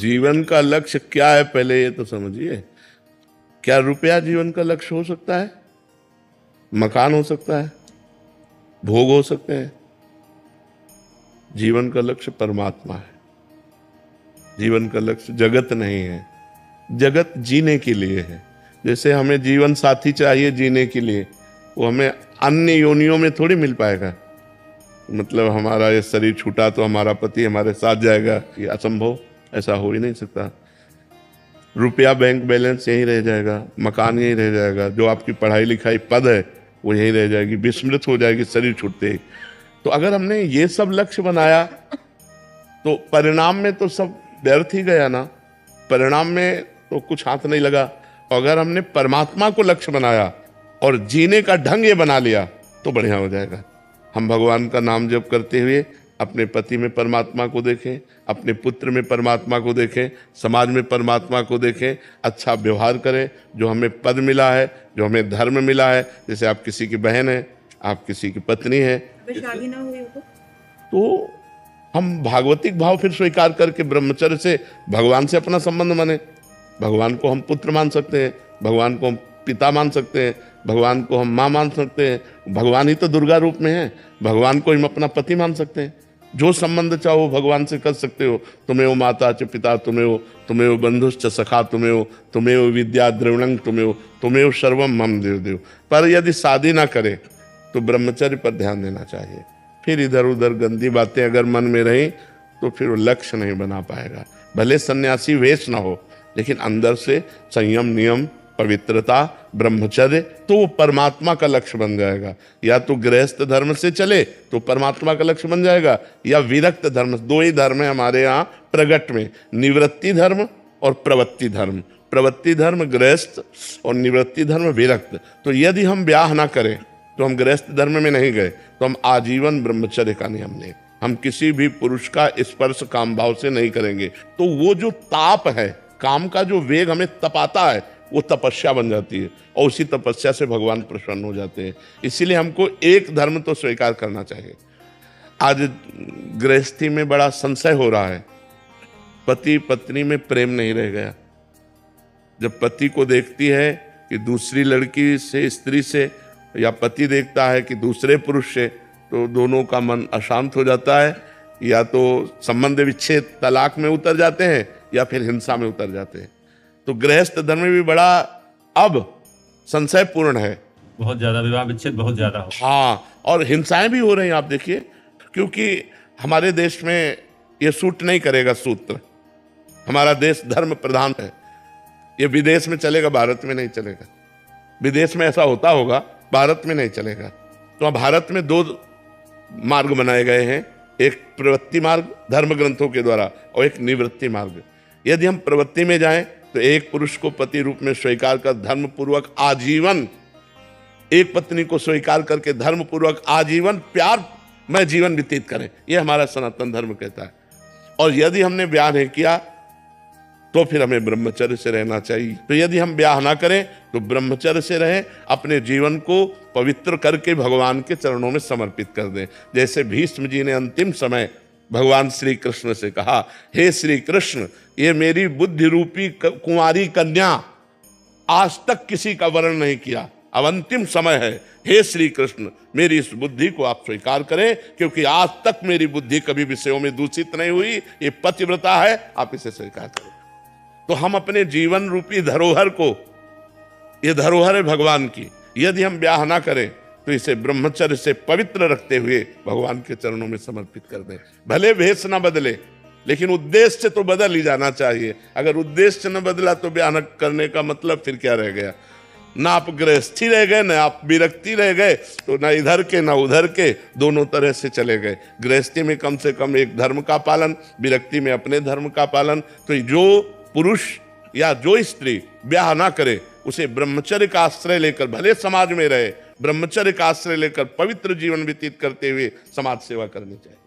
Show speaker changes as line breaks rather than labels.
जीवन का लक्ष्य क्या है पहले ये तो समझिए। क्या रुपया जीवन का लक्ष्य हो सकता है? मकान हो सकता है, भोग हो सकते हैं। जीवन का लक्ष्य परमात्मा है। जीवन का लक्ष्य जगत नहीं है। जगत जीने के लिए है। जैसे हमें जीवन साथी चाहिए जीने के लिए, वो हमें अन्य योनियों में थोड़ी मिल पाएगा। मतलब हमारा ये शरीर छूटा तो हमारा पति हमारे साथ जाएगा, ये असंभव, ऐसा हो ही नहीं सकता। रुपया बैंक बैलेंस यहीं रह जाएगा, मकान यहीं रह जाएगा, जो आपकी पढ़ाई लिखाई पद है वो यहीं रह जाएगी, विस्मृत हो जाएगी शरीर छूटते ही। तो अगर हमने ये सब लक्ष्य बनाया तो परिणाम में तो सब व्यर्थ ही गया ना। परिणाम में तो कुछ हाथ नहीं लगा। अगर हमने परमात्मा को लक्ष्य बनाया और जीने का ढंग ये बना लिया तो बढ़िया हो जाएगा। हम भगवान का नाम जप करते हुए अपने पति में परमात्मा को देखें, अपने पुत्र में परमात्मा को देखें, समाज में परमात्मा को देखें, अच्छा व्यवहार करें। जो हमें पद मिला है, जो हमें धर्म मिला है, जैसे आप किसी की बहन है, आप किसी की पत्नी है,
शादी ना हुई
तो हम भागवतिक भाव फिर स्वीकार करके ब्रह्मचर्य से भगवान से अपना संबंध माने। भगवान को हम पुत्र मान सकते हैं, भगवान को हम पिता मान सकते हैं, भगवान को हम माँ मान सकते हैं। भगवान ही तो दुर्गा रूप में है। भगवान को हम अपना पति मान सकते हैं। जो संबंध चाहो भगवान से कर सकते हो। तुम्हें वो माता च पिता, तुम्हें वो बंधुश्च सखा, तुम्हें वो विद्या द्रविणं, तुम्हें वो सर्वम मम देव देव। पर यदि शादी ना करे तो ब्रह्मचर्य पर ध्यान देना चाहिए। फिर इधर उधर गंदी बातें अगर मन में रही तो फिर वो लक्ष्य नहीं बना पाएगा। भले सन्यासी वेश ना हो, लेकिन अंदर से संयम, नियम, पवित्रता, ब्रह्मचर्य, तो वो परमात्मा का लक्ष्य बन जाएगा। या तो गृहस्थ धर्म से चले तो परमात्मा का लक्ष्य बन जाएगा, या विरक्त धर्म। दो ही धर्म है हमारे यहाँ प्रगट में, निवृत्ति धर्म और प्रवृत्ति धर्म। प्रवृत्ति धर्म गृहस्थ और निवृत्ति धर्म विरक्त। तो यदि हम ब्याह ना करें तो हम गृहस्थ धर्म में नहीं गए, तो हम आजीवन ब्रह्मचर्य का नियम लें। हम किसी भी पुरुष का स्पर्श काम भाव से नहीं करेंगे। तो वो जो ताप है, काम का जो वेग हमें तपाता है, वो तपस्या बन जाती है, और उसी तपस्या से भगवान प्रसन्न हो जाते हैं। इसीलिए हमको एक धर्म तो स्वीकार करना चाहिए। आज गृहस्थी में बड़ा संशय हो रहा है। पति पत्नी में प्रेम नहीं रह गया। जब पति को देखती है कि दूसरी लड़की से, स्त्री से, या पति देखता है कि दूसरे पुरुष से, तो दोनों का मन अशांत हो जाता है। या तो संबंध विच्छेद, तलाक में उतर जाते हैं, या फिर हिंसा में उतर जाते हैं। तो गृहस्थ धर्म में भी बड़ा अब संशयपूर्ण है।
बहुत ज्यादा विवाह विच्छेद बहुत ज्यादा हो।
हाँ, और हिंसाएं भी हो रही हैं, आप देखिए। क्योंकि हमारे देश में ये सूट नहीं करेगा सूत्र। हमारा देश धर्म प्रधान है। ये विदेश में चलेगा, भारत में नहीं चलेगा। विदेश में ऐसा होता होगा, भारत में नहीं चलेगा। तो अब भारत में दो मार्ग बनाए गए हैं, एक प्रवृत्ति मार्ग धर्म ग्रंथों के द्वारा, और एक निवृत्ति मार्ग। यदि हम प्रवृत्ति में जाएं तो एक पुरुष को पति रूप में स्वीकार कर धर्म पूर्वक आजीवन, एक पत्नी को स्वीकार करके धर्म पूर्वक आजीवन प्यार में जीवन व्यतीत करें, यह हमारा सनातन धर्म कहता है। और यदि हमने ब्याह नहीं किया तो फिर हमें ब्रह्मचर्य से रहना चाहिए। तो यदि हम ब्याह ना करें तो ब्रह्मचर्य से रहें, अपने जीवन को पवित्र करके भगवान के चरणों में समर्पित कर दें। जैसे भीष्म जी ने अंतिम समय भगवान श्री कृष्ण से कहा, हे श्री कृष्ण, ये मेरी बुद्धि रूपी कुंवारी कन्या आज तक किसी का वर्ण नहीं किया, अब अंतिम समय है। हे श्री कृष्ण, मेरी इस बुद्धि को आप स्वीकार करें, क्योंकि आज तक मेरी बुद्धि कभी विषयों में दूषित नहीं हुई। ये पतिव्रता है, आप इसे स्वीकार करें। तो हम अपने जीवन रूपी धरोहर को, ये धरोहर है भगवान की, यदि हम ब्याह ना करें तो इसे ब्रह्मचर्य से पवित्र रखते हुए भगवान के चरणों में समर्पित कर दें। भले भेष ना बदले, लेकिन उद्देश्य तो बदल ही जाना चाहिए। अगर उद्देश्य न बदला तो ब्याह न करने का मतलब फिर क्या रह गया? ना आप गृहस्थी रह गए, ना आप विरक्ति रह गए, तो ना इधर के ना उधर के, दोनों तरह से चले गए। गृहस्थी में कम से कम एक धर्म का पालन, विरक्ति में अपने धर्म का पालन। तो जो पुरुष या जो स्त्री ब्याह ना करे, उसे ब्रह्मचर्य का आश्रय लेकर, भले समाज में रहे, ब्रह्मचर्य का आश्रय लेकर पवित्र जीवन व्यतीत करते हुए समाज सेवा करनी चाहिए।